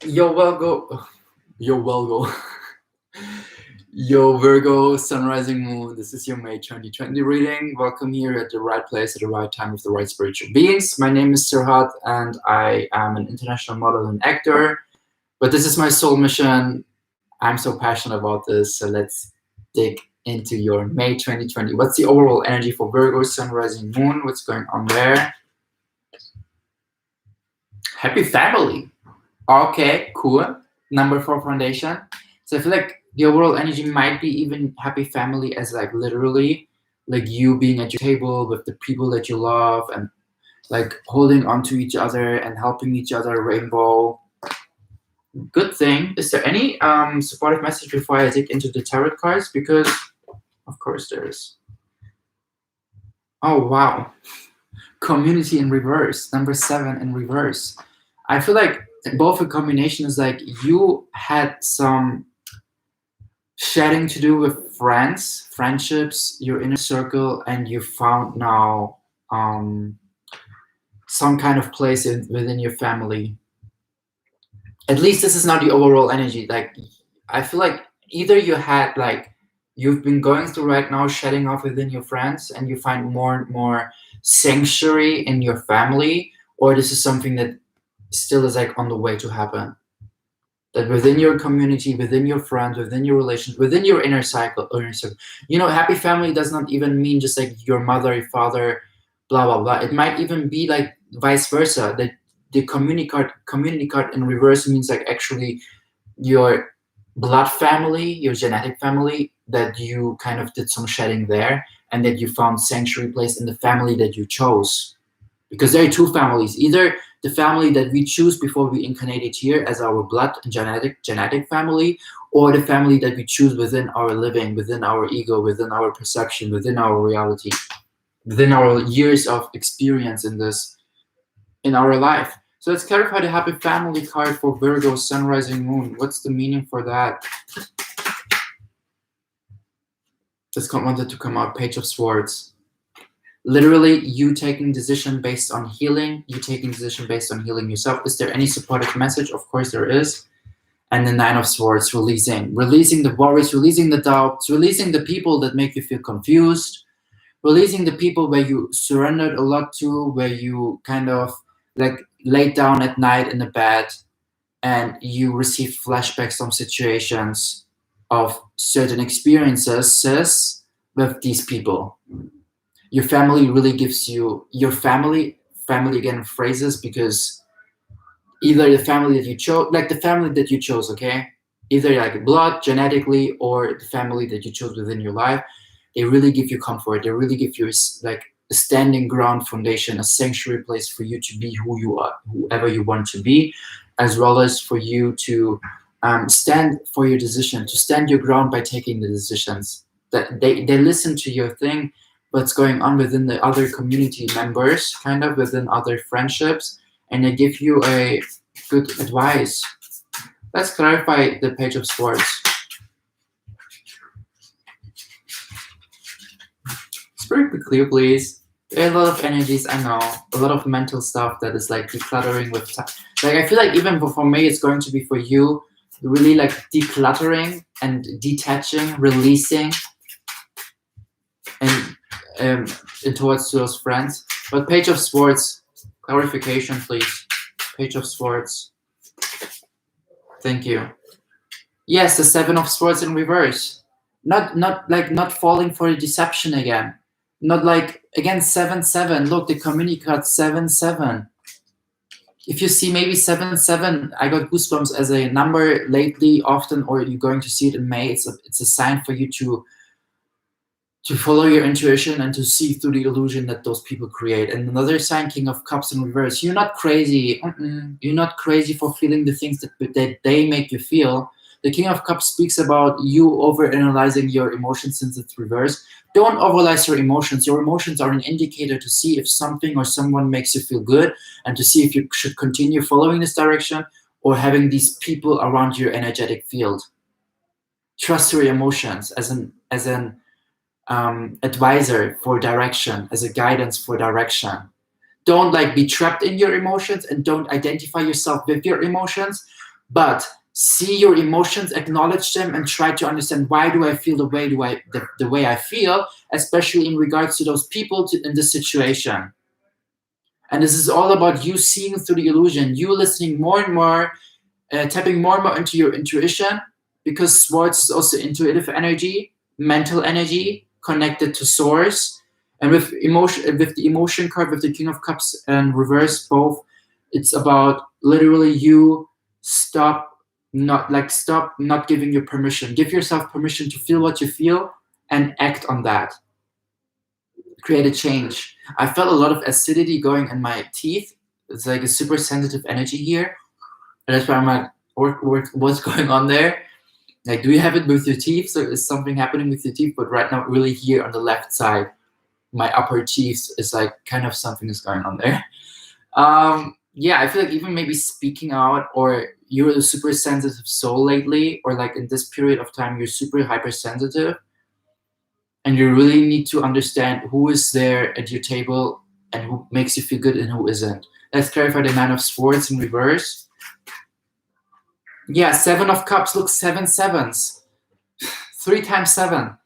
Yo, Virgo. Yo, Virgo. Yo, Virgo, Sun Rising Moon. This is your May 2020 reading. Welcome here at the right place at the right time with the right spiritual beings. My name is Serhat, and I am an international model and actor. But this is my soul mission. I'm so passionate about this. So let's dig into your May 2020. What's the overall energy for Virgo, Sun Rising Moon? What's going on there? Happy family. Okay, cool. Number 4 foundation. So I feel like the overall energy might be even happy family as like literally like you being at your table with the people that you love and like holding on to each other and helping each other rainbow. Good thing. Is there any supportive message before I dig into the tarot cards? Because of course there is. Oh wow. Community in reverse. Number 7 in reverse. I feel like both a combination is like you had some shedding to do with friends, friendships, your inner circle, and you found now some kind of place within your family. At least this is not the overall energy. Like I feel like either you had like you've been going through right now shedding off within your friends and you find more and more sanctuary in your family, or this is something that still is like on the way to happen. That within your community, within your friends, within your relations, within your inner circle, you know, happy family does not even mean just like your mother, your father, blah blah blah. It might even be like vice versa. That the community card in reverse means like actually your blood family, your genetic family, that you kind of did some shedding there, and that you found sanctuary place in the family that you chose. Because there are two families: either the family that we choose before we incarnated here as our blood and genetic family, or the family that we choose within our living, within our ego, within our perception, within our reality, within our years of experience in this, in our life. So let's clarify the happy family card for Virgo, Sun, Rising, Moon. What's the meaning for that? Just wanted to come out. Page of Swords. Literally, you taking decision based on healing. You taking decision based on healing yourself. Is there any supportive message? Of course there is. And the Nine of Swords, releasing the worries, releasing the doubts, releasing the people that make you feel confused, releasing the people where you surrendered a lot to, where you kind of like laid down at night in the bed and you received flashbacks from situations of certain experiences with these people. Your family really gives you your family again phrases, because either the family that you chose, like the family that you chose, okay, either like blood genetically or the family that you chose within your life, they really give you comfort. They really give you like a standing ground foundation, a sanctuary place for you to be who you are, whoever you want to be, as well as for you to stand for your decision, to stand your ground by taking the decisions. That they listen to your thing, what's going on within the other community members, kind of within other friendships, and they give you a good advice. Let's clarify the Page of Swords. Spirit, be clear, please. There are a lot of energies, I know, a lot of mental stuff that is like decluttering with time. Like I feel like even for me, it's going to be for you, really like decluttering and detaching, releasing, and towards those friends. But Page of Swords, clarification, please. Page of Swords. Thank you. Yes, the Seven of Swords in reverse. Not falling for a deception again. Not like again 7-7. Look, the community card 7-7. If you see maybe 7-7, I got goosebumps as a number lately, often, or you're going to see it in May. It's a sign for you to follow your intuition and to see through the illusion that those people create. And another sign, King of Cups in reverse. You're not crazy. You're not crazy for feeling the things that they make you feel. The King of Cups speaks about you overanalyzing your emotions since it's reversed. Don't overanalyze your emotions. Your emotions are an indicator to see if something or someone makes you feel good, and to see if you should continue following this direction or having these people around your energetic field. Trust your emotions as an advisor for direction, as a guidance for direction. Don't like be trapped in your emotions, and don't identify yourself with your emotions, But see your emotions, acknowledge them, and try to understand, why do I feel the way I feel, especially in regards to those people in this situation. And this is all about you seeing through the illusion, you listening more and more, tapping more and more into your intuition, because Swords is also intuitive energy, mental energy, connected to source. And with the emotion card, with the King of Cups and reverse both, it's about literally you stop not giving you permission. Give yourself permission to feel what you feel and act on that. Create a change. I felt a lot of acidity going in my teeth. It's like a super sensitive energy here. And that's why I'm like, what's going on there? Like, do you have it with your teeth? So is something happening with your teeth? But right now, really here on the left side, my upper teeth is like kind of something is going on there. Yeah, I feel like even maybe speaking out, or you're a super sensitive soul lately, or like in this period of time, you're super hypersensitive. And you really need to understand who is there at your table and who makes you feel good and who isn't. Let's clarify the Nine of Swords in reverse. Yeah, Seven of Cups. Look, 7 sevens. 3 times 7.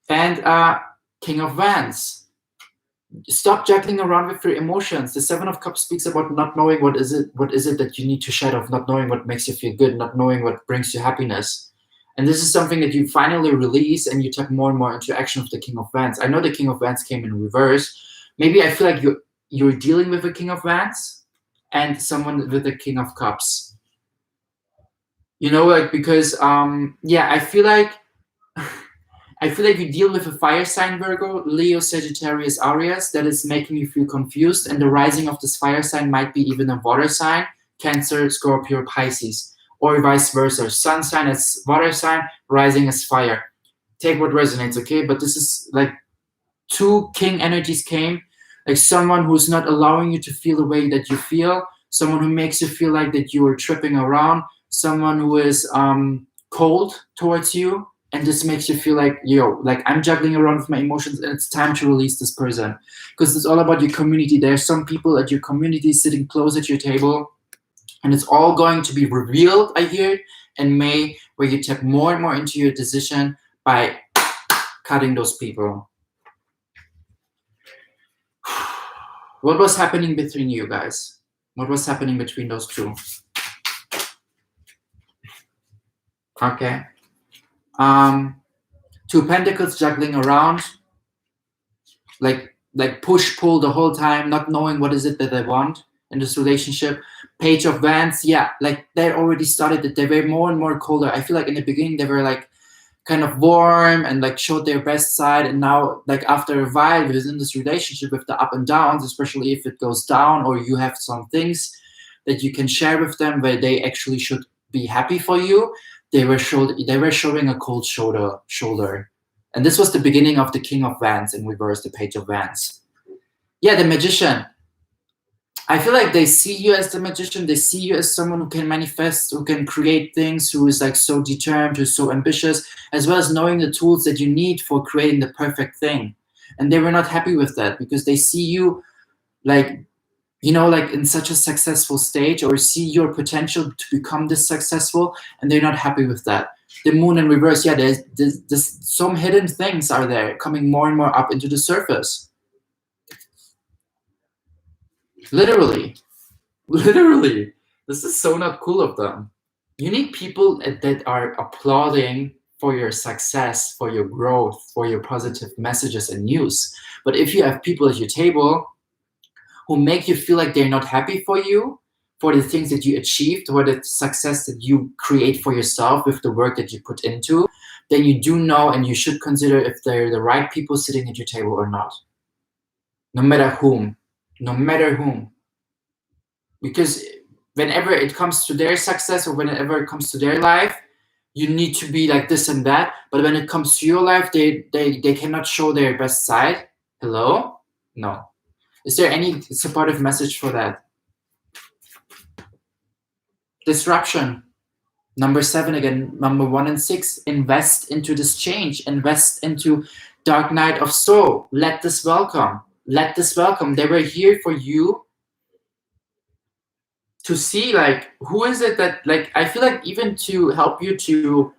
And King of Wands. Stop juggling around with your emotions. The Seven of Cups speaks about not knowing what is it that you need to shed off, not knowing what makes you feel good, not knowing what brings you happiness. And this is something that you finally release, and you tap more and more into action with the King of Wands. I know the King of Wands came in reverse. Maybe I feel like you're dealing with a King of Wands and someone with the King of Cups. You know, like, because yeah, I feel like you deal with a fire sign, Virgo, Leo, Sagittarius, Aries, that is making you feel confused. And the rising of this fire sign might be even a water sign, Cancer, Scorpio, Pisces. Or vice versa. Sun sign as water sign, rising as fire. Take what resonates, okay? But this is like 2 king energies came. Like someone who's not allowing you to feel the way that you feel. Someone who makes you feel like that you are tripping around. Someone who is cold towards you. And this makes you feel like, like I'm juggling around with my emotions, and it's time to release this person. Because it's all about your community. There are some people at your community sitting close at your table. And it's all going to be revealed, I hear, in May, where you tap more and more into your decision by cutting those people. What was happening between you guys? What was happening between those two? Okay. 2 Pentacles juggling around. Like push, pull the whole time, not knowing what is it that they want in this relationship. Page of Wands, yeah, like they already started it. They were more and more colder. I feel like in the beginning they were like kind of warm and like showed their best side, and now like after a while within this relationship, with the up and downs, especially if it goes down, or you have some things that you can share with them where they actually should be happy for you, they were showing a cold shoulder. And this was the beginning of the King of Wands in reverse, the Page of Wands. Yeah, the Magician. I feel like they see you as the magician. They see you as someone who can manifest, who can create things, who is like so determined, who's so ambitious, as well as knowing the tools that you need for creating the perfect thing. And they were not happy with that, because they see you like, like in such a successful stage, or see your potential to become this successful, and they're not happy with that. The Moon in reverse, yeah, there's some hidden things are there coming more and more up into the surface. Literally. This is so not cool of them. You need people that are applauding for your success, for your growth, for your positive messages and news. But if you have people at your table who make you feel like they're not happy for you, for the things that you achieved, or the success that you create for yourself with the work that you put into, then you do know, and you should consider if they're the right people sitting at your table or not. No matter whom. Because whenever it comes to their success, or whenever it comes to their life, you need to be like this and that. But when it comes to your life, they cannot show their best side. Hello? No. Is there any supportive message for that? Disruption. Number 7 again. Number 1 and 6. Invest into this change. Invest into Dark Night of Soul. Let this welcome. They were here for you. to see like who is it that like I feel like even to help you to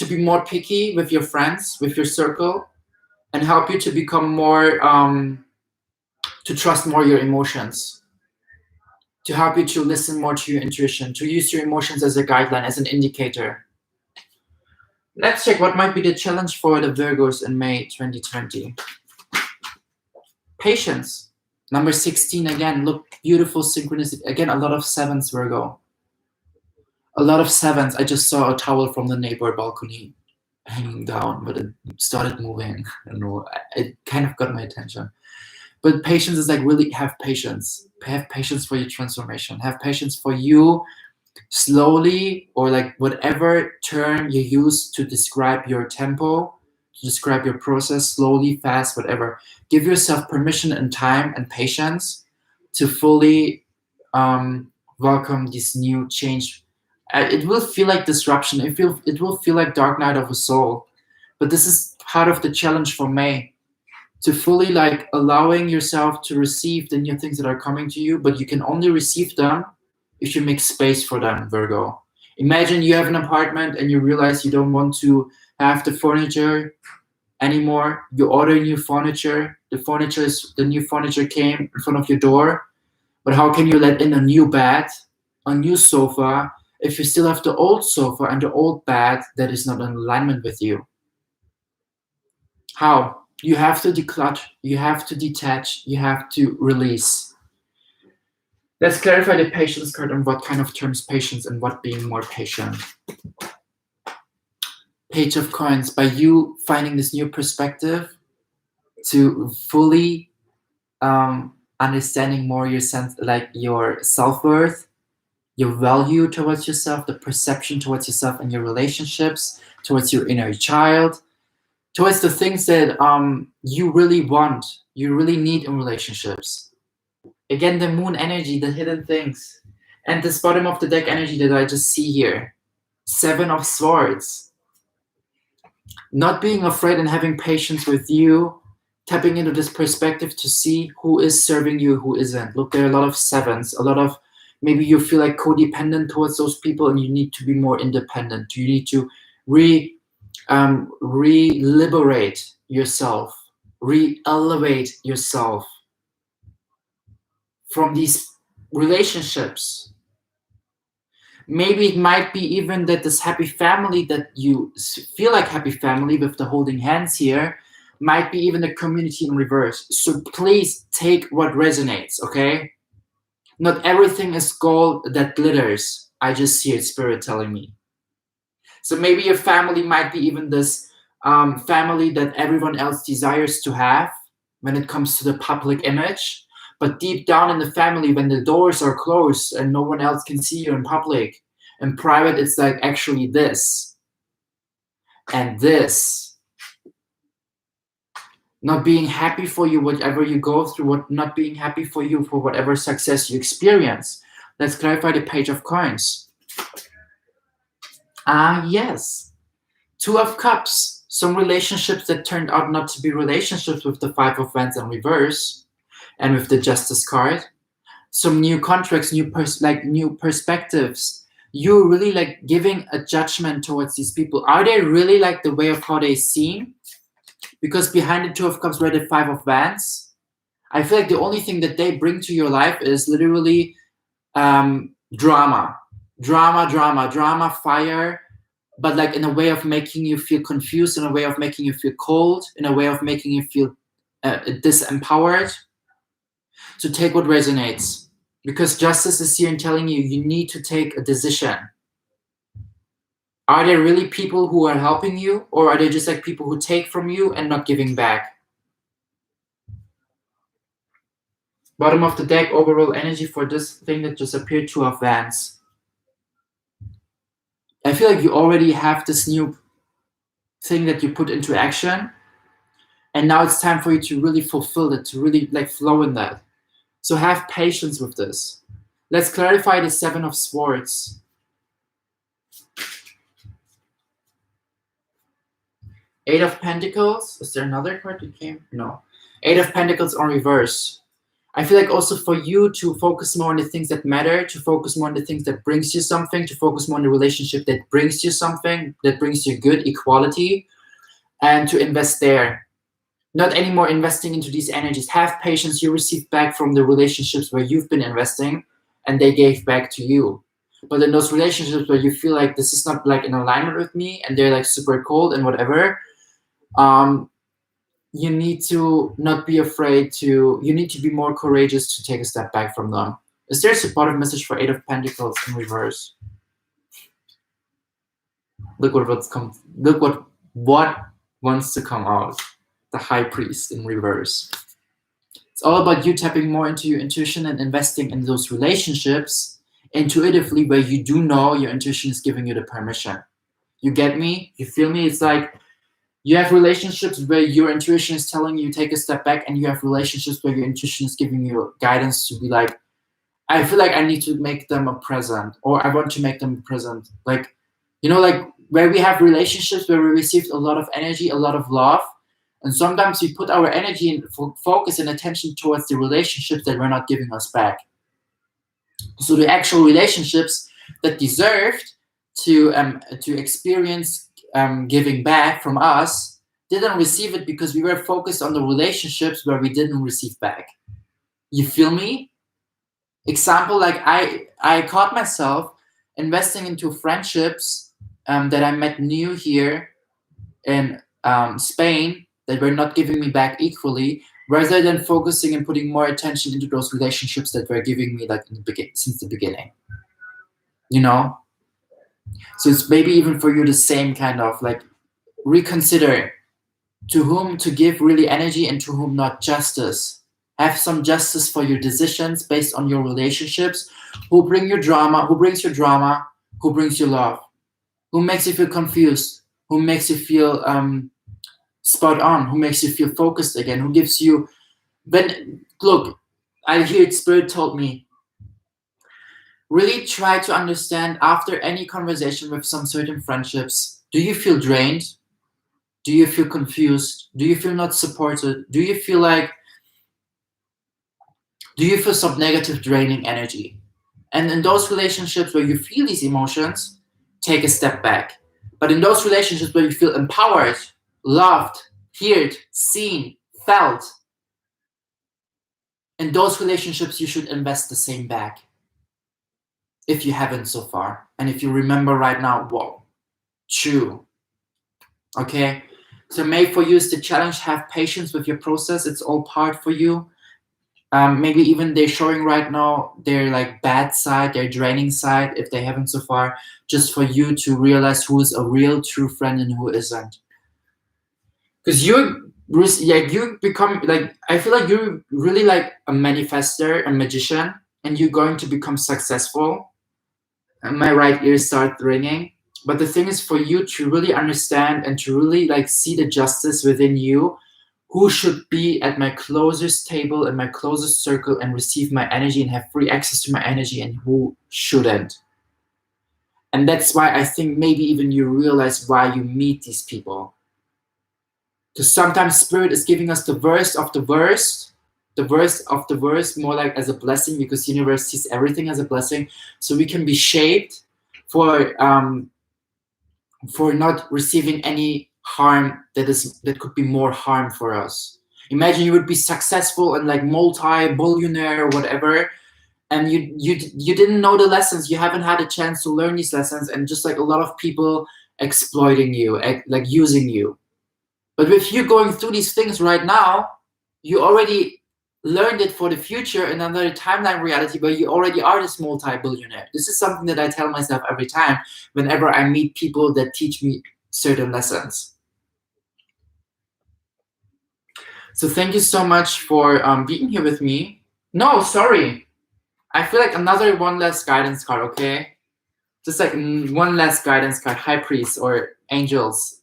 be more picky with your friends, with your circle, and help you to become more to trust more your emotions, to help you to listen more to your intuition, to use your emotions as a guideline, as an indicator. Let's check what might be the challenge for the Virgos in May 2020. Patience. Number 16 again. Look, beautiful synchronicity. Again, a lot of sevens, Virgo. A lot of sevens. I just saw a towel from the neighbor balcony hanging down, but it started moving. I don't know. It kind of got my attention. But patience is like really have patience. Have patience for your transformation. Have patience for you slowly, or like whatever term you use to describe your tempo, to describe your process, slowly, fast, whatever. Give yourself permission and time and patience to fully welcome this new change. It will feel like disruption. It will feel like dark night of a soul. But this is part of the challenge for May, to fully like allowing yourself to receive the new things that are coming to you, but you can only receive them if you make space for them, Virgo. Imagine you have an apartment and you realize you don't want to have the furniture anymore. You order new furniture. The new furniture came in front of your door, but how can you let in a new bed, a new sofa, if you still have the old sofa and the old bed that is not in alignment with you? How? You have to declutter, you have to detach, you have to release. Let's clarify the patience card on what kind of terms patience and what being more patient. Page of Coins. By you finding this new perspective to fully understanding more your sense, like your self-worth, your value towards yourself, the perception towards yourself and your relationships, towards your inner child, towards the things that you really want, you really need in relationships. Again, the moon energy, the hidden things. And this bottom of the deck energy that I just see here. 7 of Swords. Not being afraid and having patience with you, tapping into this perspective to see who is serving you, who isn't. Look, there are a lot of sevens, a lot of, maybe you feel like codependent towards those people and you need to be more independent. You need to re-liberate yourself, re-elevate yourself from these relationships. Maybe it might be even that this happy family that you feel like happy family with the holding hands here might be even a community in reverse. So please take what resonates, okay? Not everything is gold that glitters. I just hear Spirit telling me. So maybe your family might be even this family that everyone else desires to have when it comes to the public image. But deep down in the family, when the doors are closed and no one else can see you in public, in private, it's like actually this and this. Not being happy for you, whatever you go through, not being happy for you for whatever success you experience. Let's clarify the Page of Coins. Yes. 2 of Cups. Some relationships that turned out not to be relationships with the 5 of Wands in reverse and with the Justice card. Some new contracts, new perspectives. You really like giving a judgment towards these people. Are they really like the way of how they seem? Because behind the 2 of Cups were the 5 of Wands. I feel like the only thing that they bring to your life is literally drama, fire, but like in a way of making you feel confused, in a way of making you feel cold, in a way of making you feel disempowered. So take what resonates, because Justice is here and telling you, you need to take a decision. Are there really people who are helping you, or are they just like people who take from you and not giving back? Bottom of the deck, overall energy for this thing that just appeared, 2 of Wands. I feel like you already have this new thing that you put into action, and now it's time for you to really fulfill it, to really like flow in that. So have patience with this. Let's clarify the 7 of Swords. 8 of Pentacles. Is there another card that came? No. 8 of Pentacles on reverse. I feel like also for you to focus more on the things that matter, to focus more on the things that brings you something, to focus more on the relationship that brings you something, that brings you good equality, and to invest there. Not anymore investing into these energies. Have patience. You receive back from the relationships where you've been investing and they gave back to you. But in those relationships where you feel like this is not like in alignment with me and they're like super cold and whatever, you need to not be afraid to, you need to be more courageous to take a step back from them. Is there a supportive message for Eight of Pentacles in reverse? Look what wants to come out. The High Priest in reverse. It's all about you tapping more into your intuition and investing in those relationships intuitively where you do know your intuition is giving you the permission. You get me? You feel me? It's like you have relationships where your intuition is telling you take a step back, and you have relationships where your intuition is giving you guidance to be like, I feel like I need to make them a present, or I want to make them a present. Like, you know, like where we have relationships where we received a lot of energy, a lot of love, and sometimes we put our energy and focus and attention towards the relationships that were not giving us back. So the actual relationships that deserved to experience giving back from us didn't receive it because we were focused on the relationships where we didn't receive back. You feel me? Example, like I caught myself investing into friendships that I met new here in Spain that were not giving me back equally, rather than focusing and putting more attention into those relationships that were giving me like since the beginning. You know? So it's maybe even for you the same kind of like reconsider to whom to give really energy and to whom not justice. Have some justice for your decisions based on your relationships. Who bring your drama? Who brings your drama? Who brings your love? Who makes you feel confused? Who makes you feel spot on? Who makes you feel focused again? Who gives you... When look, I hear Spirit told me, really try to understand after any conversation with some certain friendships, do you feel drained? Do you feel confused? Do you feel not supported? Do you feel some negative draining energy? And in those relationships where you feel these emotions, take a step back. But in those relationships where you feel empowered, loved, heard, seen, felt, in those relationships you should invest the same back. If you haven't so far. And if you remember right now, whoa, true. Okay? So maybe for you is the challenge, have patience with your process. It's all part for you. Maybe even they're showing right now their like bad side, their draining side, if they haven't so far, just for you to realize who is a real true friend and who isn't. Because you become like, I feel like you're really like a manifester, a magician, and you're going to become successful. And my right ear started ringing. But the thing is for you to really understand and to really like see the justice within you, who should be at my closest table and my closest circle and receive my energy and have free access to my energy, and who shouldn't. And that's why I think maybe even you realize why you meet these people. Because sometimes Spirit is giving us the worst of the worst, more like as a blessing, because universe sees everything as a blessing. So we can be shaped for not receiving any harm that could be more harm for us. Imagine you would be successful and like multi-billionaire or whatever, and you didn't know the lessons. You haven't had a chance to learn these lessons, and just like a lot of people exploiting you, like using you. But with you going through these things right now, you already learned it for the future in another timeline reality where you already are this multi-billionaire. This is something that I tell myself every time whenever I meet people that teach me certain lessons. So thank you so much for being here with me. No, sorry. I feel like one last guidance card, okay? Just like one last guidance card, High Priest or Angels,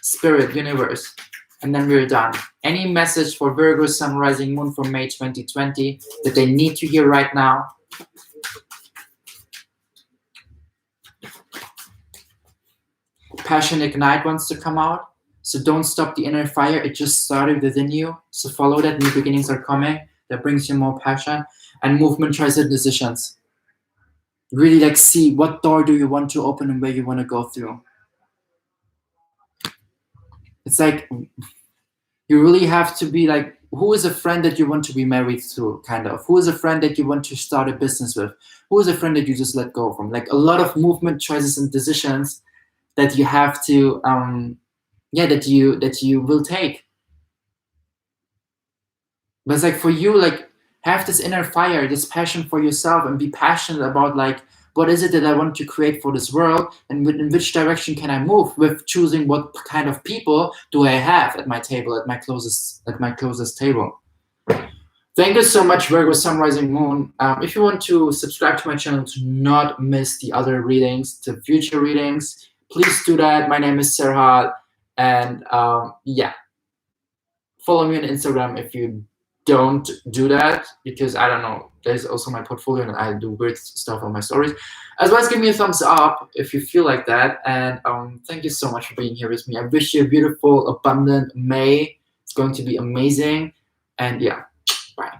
Spirit, Universe. And then we're done. Any message for Virgo, Sun, Rising, Moon for May 2020 that they need to hear right now? Passion Ignite wants to come out. So don't stop the inner fire. It just started within you. So follow that. New beginnings are coming. that brings you more passion. And movement, choice, and decisions. Really like see what door do you want to open and where you want to go through. It's like you really have to be like, who is a friend that you want to be married to, kind of? Who is a friend that you want to start a business with? Who is a friend that you just let go from? Like a lot of movement, choices, and decisions that you have to, that you will take. But it's like for you, like have this inner fire, this passion for yourself, and be passionate about like, what is it that I want to create for this world, and in which direction can I move with choosing what kind of people do I have at my table, at my closest table. Thank you so much, Virgo Sun Rising Moon. If you want to subscribe to my channel to not miss the other readings, the future readings, please do that. My name is Serhat, and yeah, follow me on Instagram if you don't do that, because I don't know, there's also my portfolio and I do weird stuff on my stories. As well as give me a thumbs up if you feel like that. And thank you so much for being here with me. I wish you a beautiful, abundant May. It's going to be amazing. And yeah, bye.